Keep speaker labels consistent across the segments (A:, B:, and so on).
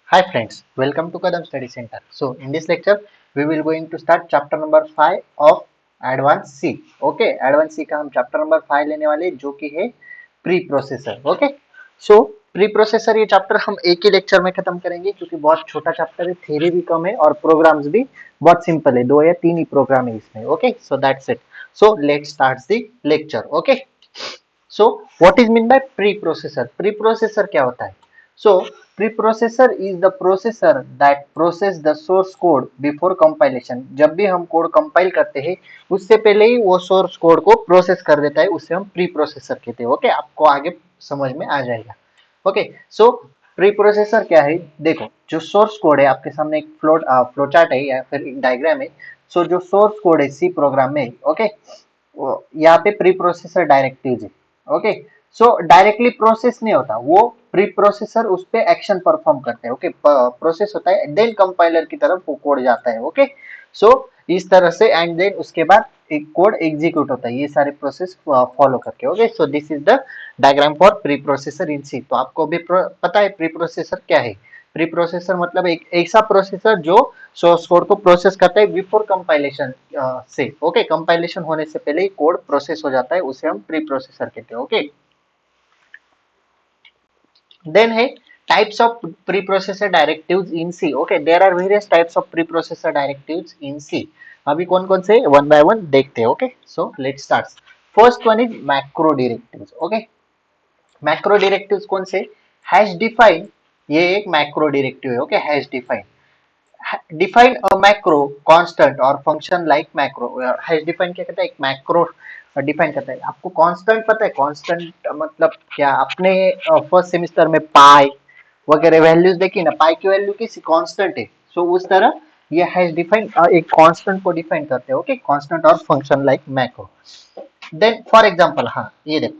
A: Hi friends, welcome to Kadam Study Center. So in this lecture, we will going to start chapter number 5 of Advanced C. Okay, Advanced C का हम chapter number 5 लेने वाले जो कि है pre processor. Okay, सो pre processor ये chapter हम एक ही लेक्चर में खत्म करेंगे क्योंकि बहुत छोटा चैप्टर है, थ्योरी भी कम है और प्रोग्राम्स भी बहुत सिंपल है, 2 या 3 ही प्रोग्राम है इसमें. Okay, so that's it. So let's start the lecture. Okay, so what is mean by pre processor? Pre processor क्या होता है? So preprocessor is the processor that process the source code before compilation. जब भी हम code compile करते हैं उससे पहले ही वो सोर्स कोड को प्रोसेस कर देता है, उसे हम प्री प्रोसेसर कहते हैं. ओके, आपको आगे समझ में आ जाएगा. ओके, सो प्री प्रोसेसर क्या है? देखो, जो सोर्स कोड है आपके सामने एक फ्लो चार्ट है या फिर एक डायग्राम है. सो जो सोर्स कोड है सी प्रोग्राम में, ओके, यहाँ पे प्री प्रोसेसर डायरेक्टिव्स है. ओके, सो डायरेक्टली प्रोसेस नहीं होता, वो प्री प्रोसेसर उस पे एक्शन परफॉर्म करते हैं. ओके, प्रोसेस होता है देन कंपाइलर की तरफ वो कोड जाता है. ओके, सो इस तरह से एंड देन उसके बाद एक कोड एग्जीक्यूट होता है ये सारे प्रोसेस फॉलो करके. Okay, so this is the diagram for preprocessor in C. तो आपको भी पता है प्री प्रोसेसर क्या है? प्री प्रोसेसर मतलब एक ऐसा प्रोसेसर जो सोर्स कोड को प्रोसेस करता है बिफोर कंपाइलेशन से. ओके, कंपाइलेशन होने से पहले ही कोड प्रोसेस हो जाता है, उसे हम प्री प्रोसेसर कहते हैं. ओके, then है types of preprocessor directives in C. Okay, there are various types of preprocessor directives in C. अभी कौन कौन से वन बाय वन देखते हैं. Okay, so let's start. First one is macro directives. Okay, macro directives कौन से? Hash define, ये एक मैक्रो डायरेक्टिव है. Okay, hash define. Define a macro constant और function like macro. Hash define क्या कहता है? एक मैक्रो डिफाइन करता है. आपको कांस्टेंट पता है? कांस्टेंट मतलब क्या? आपने फर्स्ट सेमेस्टर में पाई वगैरह वैल्यूज देखी ना, पाई की वैल्यू किसी कांस्टेंट है. सो उस तरह ये हैश डिफाइन एक कांस्टेंट को डिफाइन करते हैं. ओके, कांस्टेंट और function like macro. Then for example, हाँ ये देखो,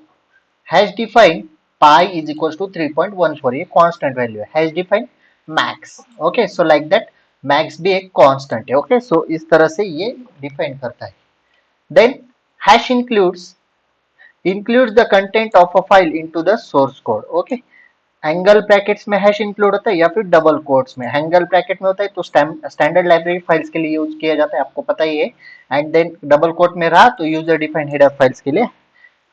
A: hash define pi is equal to 3.14, ये कांस्टेंट वैल्यू है. Hash define max. Okay, so like that max भी एक कांस्टेंट है. ओके, सो इस तरह से ये डिफाइन करता है. Then hash includes the content of a file into the source code. Okay, angle brackets में हैश इंक्लूड होता है या फिर डबल कोट्स में. एंगल ब्रैकेट में होता है तो स्टैंडर्ड लाइब्रेरी फाइल्स के लिए यूज किया जाता है, आपको पता ही है. एंड देन डबल कोट में रहा तो यूजर डिफाइंड हेडर फाइल्स के लिए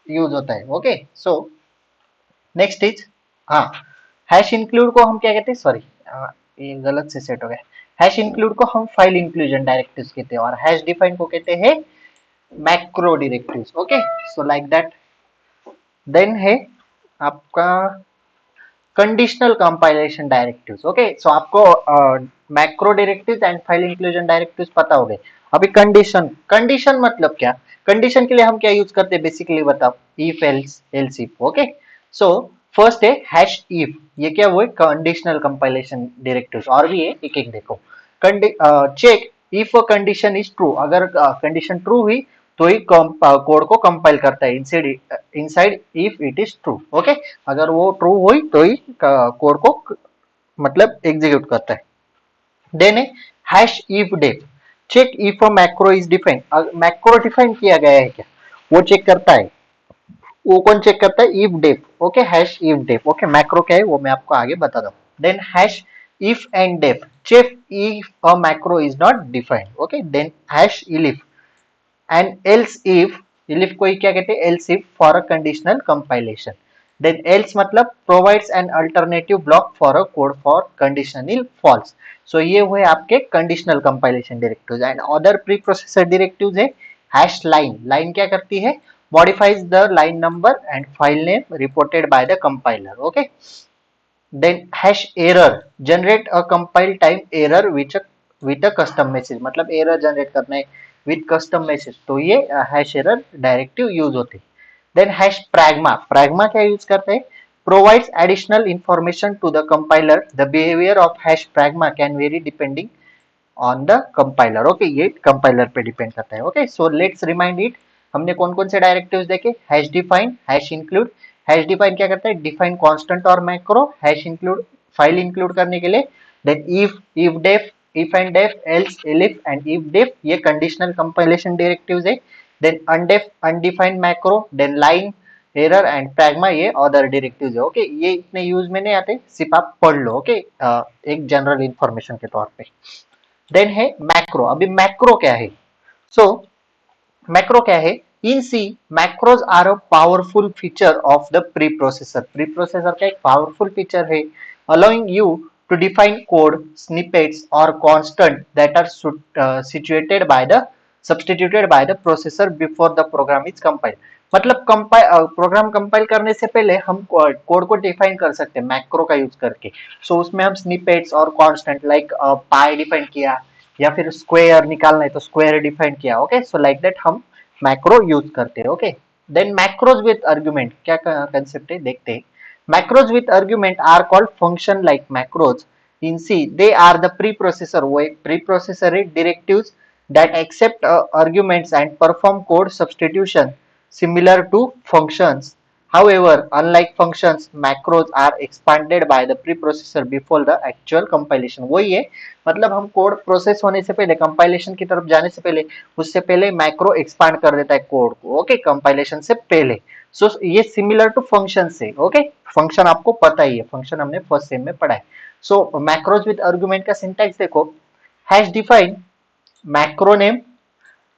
A: यूज होता है. ओके, सो नेक्स्ट इज, हाँ, हैश इंक्लूड को हम क्या कहते हैं? सॉरी, ये गलत से सेट हो गया. हैश इंक्लूड को हम फाइल इंक्लूजन डायरेक्टिव्स कहते हैं और हैश डिफाइन को कहते हैं macro directives. Okay, so like that. Then है आपका conditional compilation directives. Okay, so आपको macro directives and file inclusion directives पता हो गए. अभी कंडीशन, कंडीशन मतलब क्या? कंडीशन के लिए हम क्या यूज करते हैं बेसिकली बताओ? If else else if. Okay, so first है हैश इफ, ये क्या वो है? Conditional compilation directives. और भी है, एक एक देखो. Check if a condition is true, अगर कंडीशन ट्रू हुई तो ही कोड को कंपाइल करता है inside if it is true. Okay, अगर वो ट्रू हुई तो ही कोड को मतलब एग्जीक्यूट करता है. देन है hash ifdef. Check if a macro is define, macro define किया गया है क्या, वो चेक करता है. वो कौन चेक करता है? Ifdef. Okay, hash ifdef. Okay, macro क्या है वो मैं आपको आगे बता दूं. Then hash if and def, check if a macro is not defined. Okay, then hash elif and else if, elif को ही क्या कहते हैं? else if for a conditional compilation. Then else मतलब provides an alternative block for a code for conditional false. So ये हुए आपके conditional compilation directives. And other preprocessor directives है hash line. line क्या करती है? Modifies the line number and file name reported by the compiler. Okay, then hash error generate a compile time error with a custom message. मतलब error generate करना है with custom message, तो ये hash error directive use होती है. then hash pragma, pragma क्या use करते हैं? provides additional information to the compiler. The behavior of hash pragma can vary depending on the compiler. okay, ये compiler पे depend करता है. okay, so let's remind it. हमने कौन कौन से डायरेक्टिव्स देखे? Hash define, hash include. Hash define क्या करता है? डिफाइन कांस्टेंट और macro. Hash include file include करने के लिए. Then if def, if end def, else elif end if def, ये कंडीशनल कंपाइलेशन डायरेक्टिव्स है. Then undef undefined macro. Then line error and pragma ये अदर डायरेक्टिव्स है। Okay, ये इतने use में नहीं आते, सिर्फ आप पढ़ लो। ओके, एक जनरल इंफॉर्मेशन के तौर पे। देन है मैक्रो। अभी मैक्रो क्या है? सो मैक्रो क्या है? In C macros are a powerful feature of the preprocessor. Preprocessor का एक पावरफुल फीचर है, allowing you to define code snippets और constant that are situated by the substituted by the processor before the program is compiled। मतलब program compile करने से पहले हम code को डिफाइन कर सकते हैं मैक्रो का यूज करके। सो उसमें हम स्निपेट्स और कांस्टेंट लाइक पाई डिफाइन किया, या फिर स्क्वायर निकालना है तो स्क्वायर डिफाइन किया। ओके, सो लाइक दैट हम मैक्रो यूज करते हैं। Okay, then macros with argument क्या कंसेप्ट है देखते हैं। Macros with argument are called function like macros in C. They are the preprocessor. वो एक प्री प्रोसेसर है, directives that accept arguments and perform code substitution similar to functions। However, unlike functions, macros are expanded by the preprocessor before the actual compilation। वही है, मतलब हम code process होने से पहले, कंपाइलेशन की तरफ जाने से पहले, उससे पहले मैक्रो एक्सपांड कर देता है कोड को। ओके, कंपाइलेशन से पहले। सो ये सिमिलर टू फंक्शन से। ओके, फंक्शन आपको पता ही है, फंक्शन हमने फर्स्ट सेम में पढ़ा है। सो मैक्रोज विद आर्गुमेंट का सिंटैक्स देखो, hash define macro name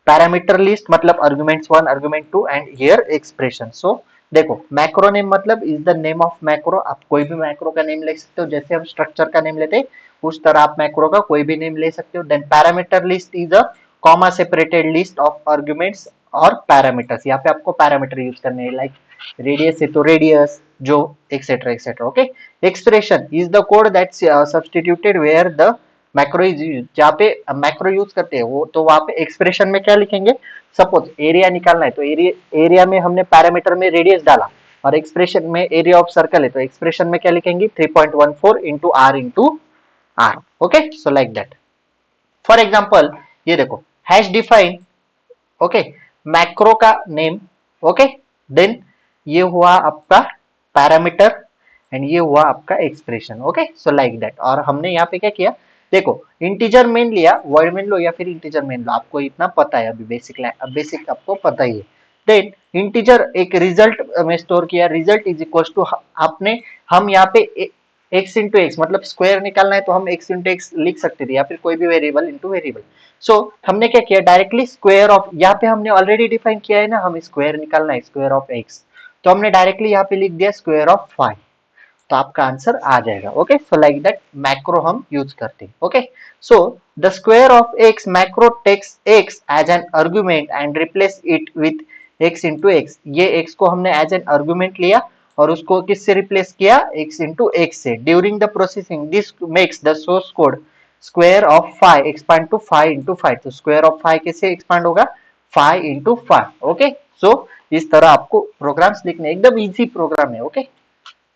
A: parameter list, मतलब arguments 1 argument 2 and here expression. So देखो, मैक्रो नेम मतलब is the name of macro. आप कोई भी मैक्रो का नेम ले सकते हो, जैसे हम स्ट्रक्चर का नेम लेते हैं उस तरह आप मैक्रो का कोई भी नेम ले सकते हो। Then parameter list is a comma separated list of arguments और पैरामीटर्स। यहाँ पे आपको पैरामीटर यूज करने हैं, लाइक रेडियस है तो रेडियस, जो etcetera etcetera. Okay, expression is the code that substituted where the macro is use. जहाँ पे मैक्रो यूज करते हैं वो, तो वहां पे एक्सप्रेशन में क्या लिखेंगे? सपोज एरिया निकालना है तो एरिया में हमने पैरामीटर में रेडियस डाला, और एक्सप्रेशन में एरिया ऑफ सर्कल है तो एक्सप्रेशन में क्या लिखेंगे? 3.14 into r into r. Okay, so like that. For example ये देखो, हैश डिफाइन, ओके, मैक्रो का नेम। ओके, देन ये हुआ आपका पैरामीटर एंड ये हुआ आपका expression. Okay, so like that. और हमने यहाँ पे क्या किया? देखो, इंटीजर मेन लिया, वर्ड मेन लो या फिर इंटीजर मेन लो, आपको इतना पता है, अभी बेसिक आपको पता ही है। देन इंटीजर एक रिजल्ट में स्टोर किया, रिजल्ट इज इक्वल टू, आपने हम यहाँ पे एक्स इंटू एक्स, मतलब स्क्वायर निकालना है तो हम एक्स इंटू एक्स लिख सकते थे, या फिर कोई भी वेरिएबल इंटू वेरिएबल। सो हमने क्या किया? डायरेक्टली स्क्वायर ऑफ, यहाँ पे हमने ऑलरेडी डिफाइन किया है ना, हम स्क्वायर निकालना है, स्क्वायर ऑफ एक्स, तो हमने डायरेक्टली यहाँ पे लिख दिया स्क्वायर ऑफ 5, तो आपका आंसर आ जाएगा। Okay, so like that macro हम यूज करते हैं। Okay, so the square of x macro takes x as an argument and replace it with x into x. ये एक्स को हमने एज एन आर्गुमेंट लिया और उसको किससे रिप्लेस किया? एक्स इंटू एक्स से। During the processing this makes the source code square of 5 expand to 5 into 5। तो स्क्वायर ऑफ 5 कैसे एक्सपांड होगा? 5 इंटू 5। ओके, सो इस तरह आपको प्रोग्राम्स लिखने, एकदम इजी प्रोग्राम है। ओके,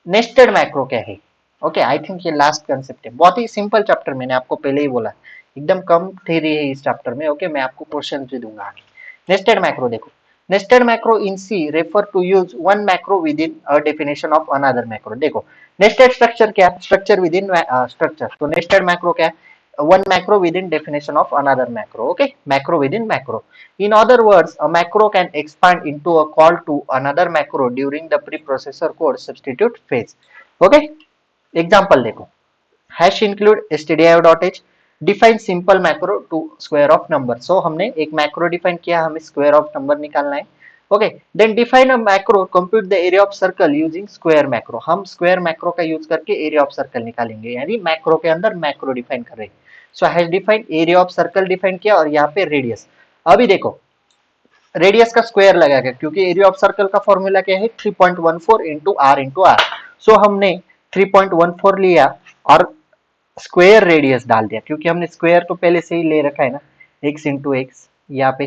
A: नेस्टेड मैक्रो क्या है? ओके, आई थिंक ये लास्ट कंसेप्ट है, बहुत ही सिंपल चैप्टर, मैंने आपको पहले ही बोला, एकदम कम थ्योरी है इस चैप्टर में। ओके, मैं आपको क्वेश्चन भी दूंगा आगे। नेस्टेड मैक्रो देखो, nested macro in C refer to use one macro within a definition of another macro. देखो, नेस्टेड स्ट्रक्चर क्या? स्ट्रक्चर विद इन स्ट्रक्चर, तो नेस्टेड मैक्रो क्या है? one macro within definition of another macro। Okay, macro within macro, in other words a macro can expand into a call to another macro during the preprocessor code substitute phase। Okay, example देखो, hash include stdio.h define simple macro to square of number. So हमने एक macro define किया, हमें square of number निकालना है। Okay, then define a macro compute the area of circle using square macro. हम square macro का use करके area of circle निकालेंगे, यानी मैक्रो के अंदर मैक्रो डिफाइन कर रहे हैं। So hash define area of circle define किया, और यहाँ पे रेडियस। अभी देखो, रेडियस का स्क्वायर लगाएगा क्योंकि एरिया ऑफ सर्कल का फॉर्मूला क्या है? 3.14 इंटू आर। सो हमने 3.14 लिया और स्क्वायर रेडियस डाल दिया, क्योंकि हमने स्क्वायर तो पहले से ही ले रखा है ना, एक्स इंटू एक्स यहाँ पे,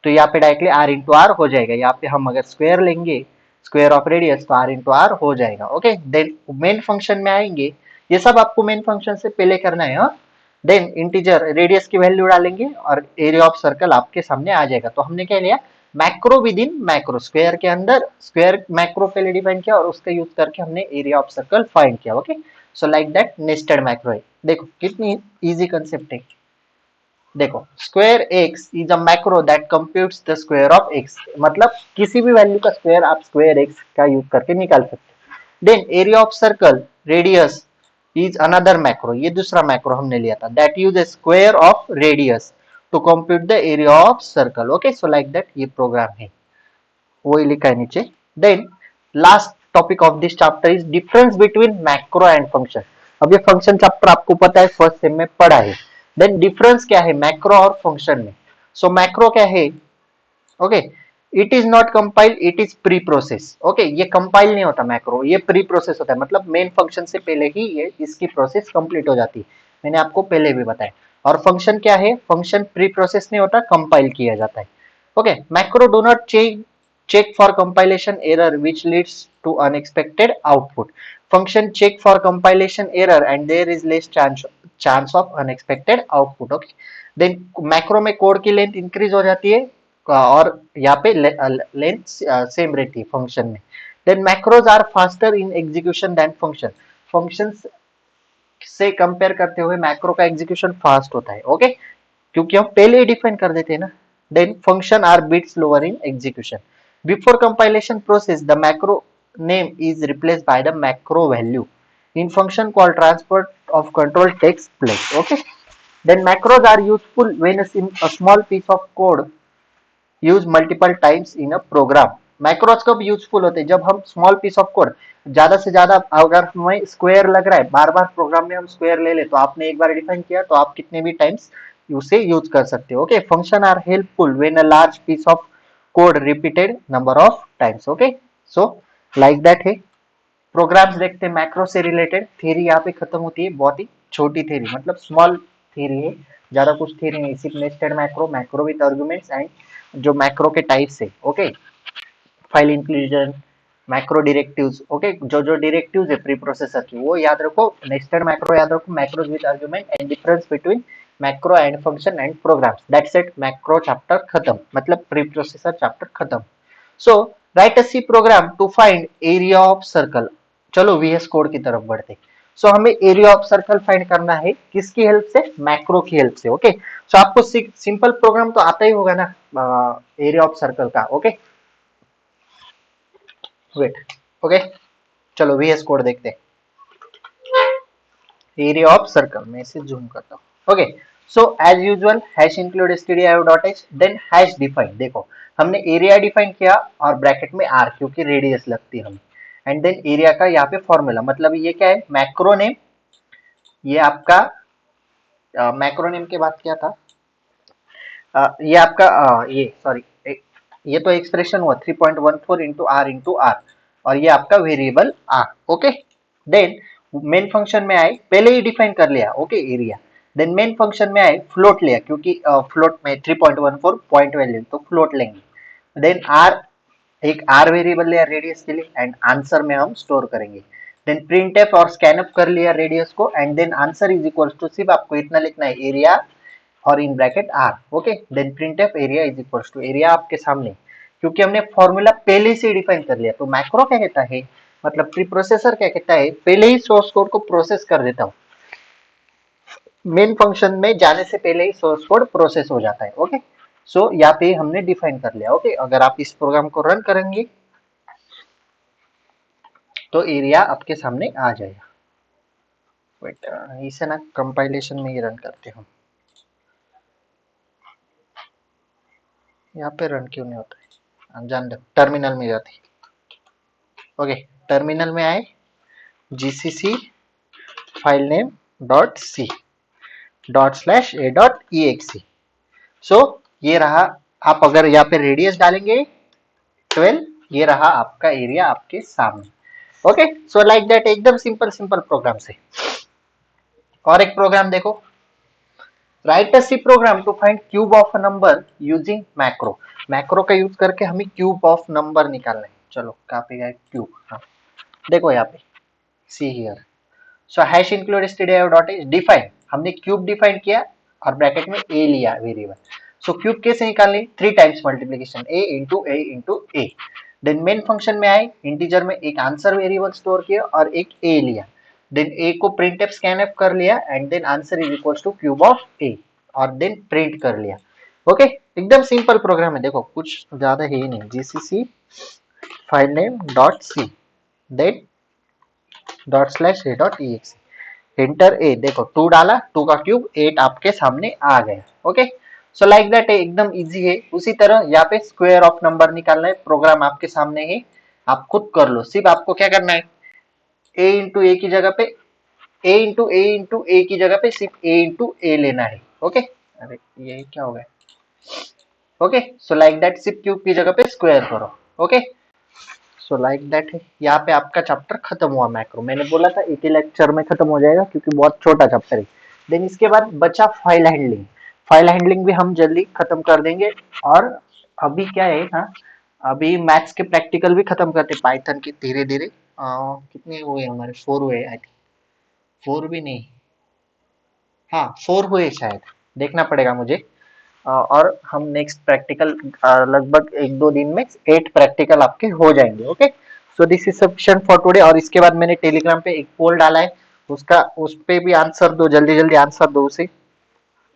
A: तो यहाँ पे डायरेक्टली आर इंटू आर हो जाएगा। यहाँ पे हम अगर स्क्वायर लेंगे स्क्वायर ऑफ रेडियस तो आर इंटू आर हो जाएगा। ओके, देन मेन फंक्शन में आएंगे, ये सब आपको मेन फंक्शन से पहले करना है। हाँ, देन इंटीजर रेडियस की वैल्यू डालेंगे और एरिया ऑफ सर्कल आपके सामने आ जाएगा। तो हमने क्या लिया? Macro with in macro, square के अंदर स्क्वायर मैक्रो पहले डिफाइन किया और उसका यूज करके हमने एरिया ऑफ सर्कल फाइंड किया। Okay, so like that nested macro है। देखो कितनी इजी कंसेप्ट है। देखो square x is a macro that computes the square of x, मतलब किसी भी वैल्यू का स्क्वायर आप स्क्वायर एक्स का यूज करके निकाल सकते हो। Then area of circle radius is another macro, ये दूसरा मैक्रो हमने लिया था, that use a square of radius to compute the area of circle. Okay, so like that ये प्रोग्राम है, वही लिखा है नीचे। Then last topic of this chapter is difference between macro and function. अब ये फंक्शन चैप्टर आपको पता है फर्स्ट सेम में पढ़ा है। देन डिफरेंस क्या है मैक्रो और फंक्शन में। सो मैक्रो क्या है, okay, it is not compile, it is pre process. Okay, ये कंपाइल नहीं होता मैक्रो, ये प्री प्रोसेस होता है, मतलब मेन फंक्शन से पहले ही ये इसकी प्रोसेस कंप्लीट हो जाती है, मैंने आपको पहले भी बताया। और फंक्शन क्या है, फंक्शन प्री प्रोसेस नहीं होता, कंपाइल किया जाता है। Okay, macro do not check for compilation error which leads to unexpected output. Function check for compilation error and there is less chance of unexpected output. Okay, then macro में code की length increase हो जाती है और यहाँ पे length same रहती है फंक्शन में। Then macros are faster in execution than function, function से कंपेयर करते हुए मैक्रो का एग्जीक्यूशन फास्ट होता है। ओके, क्योंकि हम पहले ही डिफाइन कर देते हैं ना। Then function are bit slower in execution. Before compilation process the macro name is replaced by the macro value in function call transfer of control takes place. Okay, then macros are useful when a small piece of code use multiple times in a program. Macros कब useful होते हैं, जब हम small piece of code ज्यादा से ज्यादा, अगर हमें स्क्वायर लग रहा है बार बार प्रोग्राम में हम स्क्वायर ले ले, तो आपने एक बार डिफाइन किया तो आप कितने भी टाइम्स उसे यूज कर सकते हो। Okay, function are helpful when a large piece of code repeated number of times. Okay, so like that है। प्रोग्राम्स देखते हैं मैक्रो से रिलेटेड, थ्योरी यहाँ पे खत्म होती है, बहुत ही छोटी थ्योरी, मतलब स्मॉल थ्योरी है, ज्यादा कुछ थ्योरी नहीं, सिर्फ nested macro, macro with arguments and जो मैक्रो के टाइप्स है। Okay, file inclusion, macro directives. Okay, जो जो डायरेक्टिव्स है प्री प्रोसेसर की वो याद रखो, नेस्टेड मैक्रो याद रखो, macros with argument and difference between macro and function and programs. That's it, macro chapter खत्म, मतलब प्री प्रोसेसर चैप्टर खत्म। So write a C program to find area of circle. चलो वीएस कोड की तरफ बढ़ते। सो हमें एरिया ऑफ सर्कल फाइंड करना है किसकी हेल्प से, मैक्रो की हेल्प से। ओके, सो आपको सिंपल प्रोग्राम तो आता ही होगा ना एरिया ऑफ सर्कल का। ओके, वेट, ओके, चलो वीएस कोड देखते हैं। एरिया ऑफ सर्कल में इसे जूम करता हूँ। Okay, so as usual hash include stdio.h then hash define. देखो हमने एरिया डिफाइन किया और ब्रैकेट में आर, क्योंकि रेडियस लगती है हमें, एंड देन एरिया का यहाँ पे फॉर्मूला, मतलब ये क्या है मैक्रो नेम, ये आपका मैक्रो नेम के बाद क्या था, ये आपका ये सॉरी, ये तो एक्सप्रेशन हुआ 3.14 इंटू आर इंटू आर, और ये आपका variable r. Okay, then main function में आए, पहले ही डिफाइन कर लिया okay area. Then main function में आए फ्लोट लिया, क्योंकि फ्लोट में 3.14 पॉइंट वैल्यू तो फ्लोट लेंगे। देन आर, एक आर वेरिएबल लिया रेडियस के लिए एंड आंसर में हम स्टोर करेंगे। देन प्रिंटफ और स्कैनअप कर लिया रेडियस को and then answer is equal to, सिर्फ आपको इतना लिखना है एरिया और in bracket r. Okay, then printf area is equal to, area आपके सामने, क्योंकि हमने फॉर्मूला पहले से डिफाइन कर लिया। तो मैक्रो क्या कहता है, मतलब प्री प्रोसेसर क्या कहता है, पहले ही सोर्स कोड को प्रोसेस कर देता हूँ, मेन फंक्शन में जाने से पहले ही सोर्स कोड प्रोसेस हो जाता है। ओके, सो यहाँ पे हमने डिफाइन कर लिया। ओके, अगर आप इस प्रोग्राम को रन करेंगे तो एरिया आपके सामने आ जाएगा। वेट, इसे ना कंपाइलेशन में ही रन करते हम, यहाँ पे रन क्यों नहीं होता है, जान दो, टर्मिनल में जाती है। ओके, टर्मिनल में आए, GCC file name dot C dot slash A dot E X C. So ये रहा, आप अगर यहाँ पे रेडियस डालेंगे 12, ये रहा आपका एरिया आपके सामने। ओके, सो लाइक दैट, एकदम सिंपल सिंपल प्रोग्राम से। और एक प्रोग्राम देखो, write a C program to find cube of a number using macro. Macro का यूज करके हमें क्यूब ऑफ नंबर निकालना है। चलो कहाँ पे गया क्यूब, हाँ देखो यहाँ पे, see here. So hash include stdio.h define, हमने क्यूब डिफाइन किया और ब्रैकेट में ए लिया वेरिएबल। सो क्यूब कैसे निकालनी, 3 टाइम्स मल्टीप्लिकेशन, ए इंटू ए। देन मेन फंक्शन में आए, इंटीजर में एक आंसर वेरिएबल स्टोर किया और एक ए लिया। देन ए को प्रिंटफ स्कैनफ कर लिया and then answer is equal to cube of A. और देन प्रिंट कर लिया। ओके, एकदम सिंपल प्रोग्राम है, देखो कुछ ज्यादा है ही नहीं। GCC file name dot C then dot slash A dot E X, enter A, देखो 2 डाला, 2 का क्यूब 8 आपके सामने आ गया। ओके, सो लाइक दैट है, एकदम इजी है। उसी तरह यहाँ पे स्क्वायर ऑफ नंबर निकालना है, प्रोग्राम आपके सामने है, आप खुद कर लो। सिर्फ आपको क्या करना है, ए इंटू ए की जगह पे ए की जगह पे सिर्फ ए इंटू ए लेना है। ओके, अरे ये क्या हो गया। ओके, सो लाइक दैट सिर्फ क्यूब की जगह पे स्क्वायर करो। ओके, सो लाइक दैट है, यहाँ पे आपका चैप्टर खत्म हुआ मैक्रो। मैंने बोला था एक ही लेक्चर में खत्म हो जाएगा क्योंकि बहुत छोटा चैप्टर है। देन इसके बाद बचा फाइल हैंडलिंग। फाइल हैंडलिंग भी हम जल्दी खत्म कर देंगे। और अभी क्या है ना, अभी मैथ्स के प्रैक्टिकल भी खत्म करते पाइथन के धीरे धीरे। कितने हुए हमारे, 4 हुए आई थिंक, 4 भी नहीं, हाँ 4 हुए शायद, देखना पड़ेगा मुझे। और हम नेक्स्ट प्रैक्टिकल लगभग 1-2 दिन में 8 प्रैक्टिकल आपके हो जाएंगे। Okay, so this is sufficient for today. और इसके बाद मैंने टेलीग्राम पे एक पोल डाला है, उसका उस पे भी आंसर दो, जल्दी जल्दी आंसर दो उसे।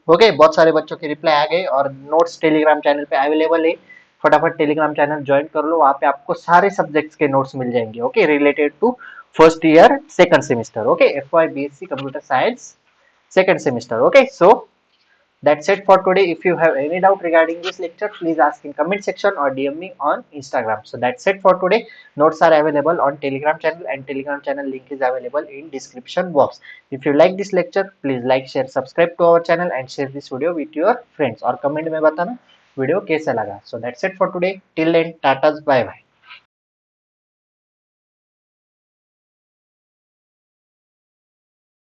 A: ओके, बहुत सारे बच्चों के रिप्लाई आ गए और नोट्स टेलीग्राम चैनल पे अवेलेबल है। फटाफट टेलीग्राम चैनल ज्वाइन कर लो, वहां पे आपको सारे सब्जेक्ट्स के नोट्स मिल जाएंगे। Okay, related to first year second semester. Okay, FY BSc computer science second semester. Okay, so that's it for today. If you have any doubt regarding this lecture, please ask in comment section or DM me on Instagram. So that's it for today. Notes are available on Telegram channel, and Telegram channel link is available in description box. If you like this lecture, please like, share, subscribe to our channel and share this video with your friends. और comment में बताना video कैसा लगा. So that's it for today. Till then, tatas, bye bye.